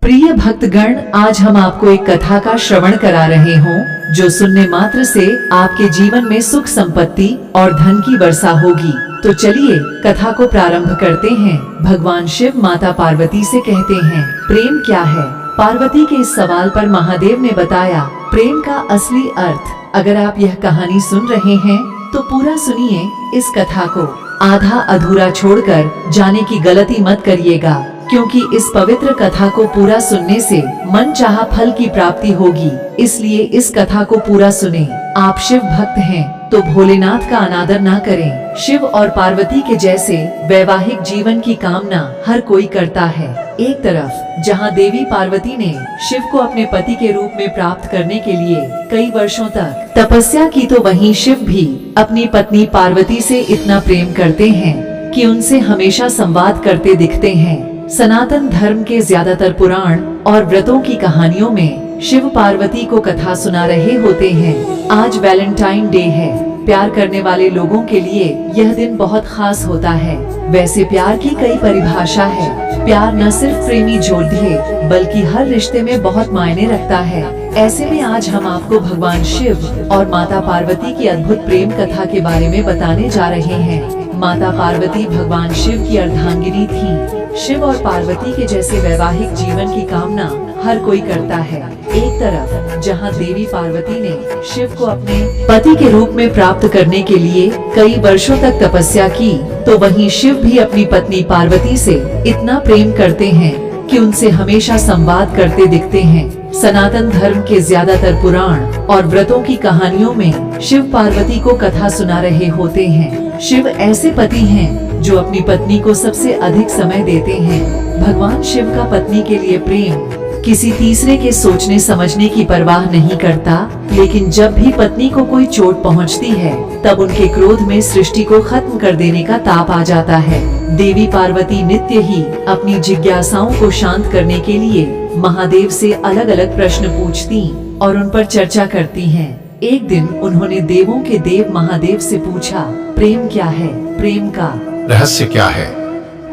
प्रिय भक्तगण, आज हम आपको एक कथा का श्रवण करा रहे हों जो सुनने मात्र से आपके जीवन में सुख संपत्ति और धन की वर्षा होगी। तो चलिए कथा को प्रारंभ करते हैं। भगवान शिव माता पार्वती से कहते हैं, प्रेम क्या है? पार्वती के इस सवाल पर महादेव ने बताया, प्रेम का असली अर्थ। अगर आप यह कहानी सुन रहे हैं तो पूरा सुनिए इस कथा को, आधा अधूरा छोड़कर जाने की गलती मत करिएगा, क्योंकि इस पवित्र कथा को पूरा सुनने से मन चाहा फल की प्राप्ति होगी। इसलिए इस कथा को पूरा सुने। आप शिव भक्त हैं तो भोलेनाथ का अनादर ना करें। शिव और पार्वती के जैसे वैवाहिक जीवन की कामना हर कोई करता है। एक तरफ जहां देवी पार्वती ने शिव को अपने पति के रूप में प्राप्त करने के लिए कई वर्षों तक तपस्या की, तो वहीं शिव भी अपनी पत्नी पार्वती से इतना प्रेम करते हैं कि उनसे हमेशा संवाद करते दिखते हैं। सनातन धर्म के ज्यादातर पुराण और व्रतों की कहानियों में शिव पार्वती को कथा सुना रहे होते हैं। आज वैलेंटाइन डे है। प्यार करने वाले लोगों के लिए यह दिन बहुत खास होता है। वैसे प्यार की कई परिभाषा है। प्यार न सिर्फ प्रेमी जोड़े बल्कि हर रिश्ते में बहुत मायने रखता है। ऐसे में आज हम आपको भगवान शिव और माता पार्वती की अद्भुत प्रेम कथा के बारे में बताने जा रहे हैं। माता पार्वती भगवान शिव की अर्धांगिनी थी। शिव और पार्वती के जैसे वैवाहिक जीवन की कामना हर कोई करता है। एक तरफ जहां देवी पार्वती ने शिव को अपने पति के रूप में प्राप्त करने के लिए कई वर्षों तक तपस्या की, तो वहीं शिव भी अपनी पत्नी पार्वती से इतना प्रेम करते हैं कि उनसे हमेशा संवाद करते दिखते हैं। सनातन धर्म के ज्यादातर पुराण और व्रतों की कहानियों में शिव पार्वती को कथा सुना रहे होते हैं। शिव ऐसे पति हैं जो अपनी पत्नी को सबसे अधिक समय देते हैं। भगवान शिव का पत्नी के लिए प्रेम किसी तीसरे के सोचने समझने की परवाह नहीं करता, लेकिन जब भी पत्नी को कोई चोट पहुंचती है तब उनके क्रोध में सृष्टि को खत्म कर देने का ताप आ जाता है। देवी पार्वती नित्य ही अपनी जिज्ञासाओं को शांत करने के लिए महादेव से अलग अलग प्रश्न पूछती और उन पर चर्चा करती हैं। एक दिन उन्होंने देवों के देव महादेव से पूछा, प्रेम क्या है? प्रेम का रहस्य क्या है?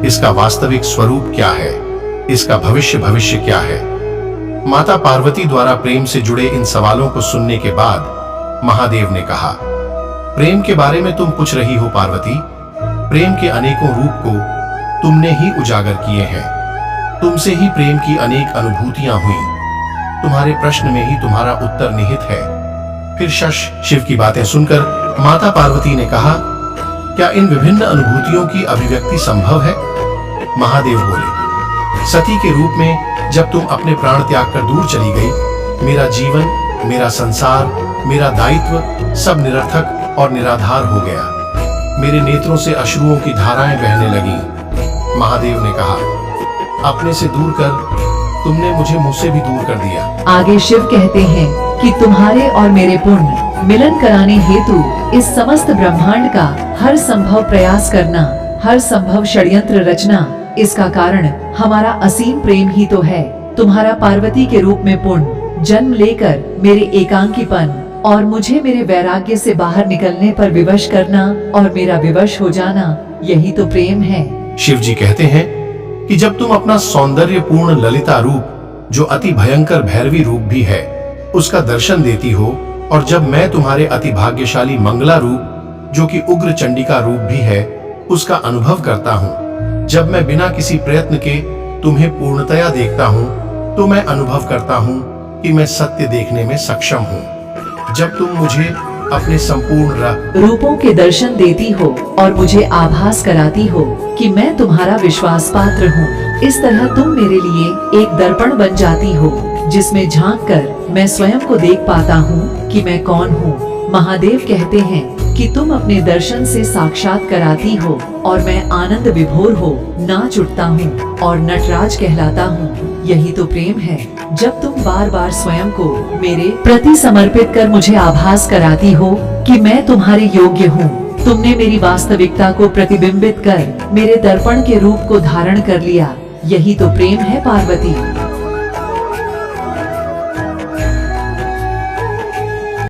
इसका वास्तविक स्वरूप क्या है? इसका भविष्य क्या है? माता पार्वती द्वारा प्रेम से जुड़े इन सवालों को सुनने के बाद महादेव ने कहा, प्रेम के बारे में तुम पूछ रही हो पार्वती। प्रेम के अनेकों रूप को तुमने ही उजागर किए हैं। तुमसे ही प्रेम की अनेक अनुभूतियां हुई। तुम्हारे प्रश्न में ही तुम्हारा उत्तर निहित है। फिर शिव की बातें सुनकर माता पार्वती ने कहा, क्या इन विभिन्न अनुभूतियों की अभिव्यक्ति संभव है? महादेव बोले, सती के रूप में जब तुम अपने प्राण त्याग कर दूर चली गई, मेरा जीवन, मेरा संसार, मेरा दायित्व सब निरर्थक और निराधार हो गया। मेरे नेत्रों से अश्रुओं की धाराएं बहने लगी। महादेव ने कहा, अपने से दूर कर तुमने मुझे मुझसे भी दूर कर दिया। आगे शिव कहते हैं कि तुम्हारे और मेरे पुण्य मिलन कराने हेतु इस समस्त ब्रह्मांड का हर संभव प्रयास करना, हर संभव षड्यंत्र रचना, इसका कारण हमारा असीम प्रेम ही तो है। तुम्हारा पार्वती के रूप में पुण्य जन्म लेकर मेरे एकांकीपन और मुझे मेरे वैराग्य से बाहर निकलने पर विवश करना और मेरा विवश हो जाना, यही तो प्रेम है। शिव जी कहते हैं कि जब तुम अपना सौंदर्यपूर्ण ललिता रूप, जो अति भयंकर भैरवी रूप भी है, उसका दर्शन देती हो, और जब मैं तुम्हारे अति भाग्यशाली मंगला रूप, जो कि उग्र चंडिका रूप भी है, उसका अनुभव करता हूँ, जब मैं बिना किसी प्रयत्न के तुम्हें पूर्णतया देखता हूँ, तो मैं अनुभव करता हूँ कि मैं सत्य देखने में सक्षम हूँ। जब तुम मुझे अपने संपूर्ण रूपों के दर्शन देती हो और मुझे आभास कराती हो कि मैं तुम्हारा विश्वास पात्र हूँ, इस तरह तुम मेरे लिए एक दर्पण बन जाती हो, जिसमें झांककर मैं स्वयं को देख पाता हूँ कि मैं कौन हूँ। महादेव कहते हैं कि तुम अपने दर्शन से साक्षात कराती हो और मैं आनंद विभोर हो नाच उठता हूँ और नटराज कहलाता हूँ। यही तो प्रेम है, जब तुम बार बार स्वयं को मेरे प्रति समर्पित कर मुझे आभास कराती हो कि मैं तुम्हारे योग्य हूँ। तुमने मेरी वास्तविकता को प्रतिबिंबित कर मेरे दर्पण के रूप को धारण कर लिया। यही तो प्रेम है पार्वती।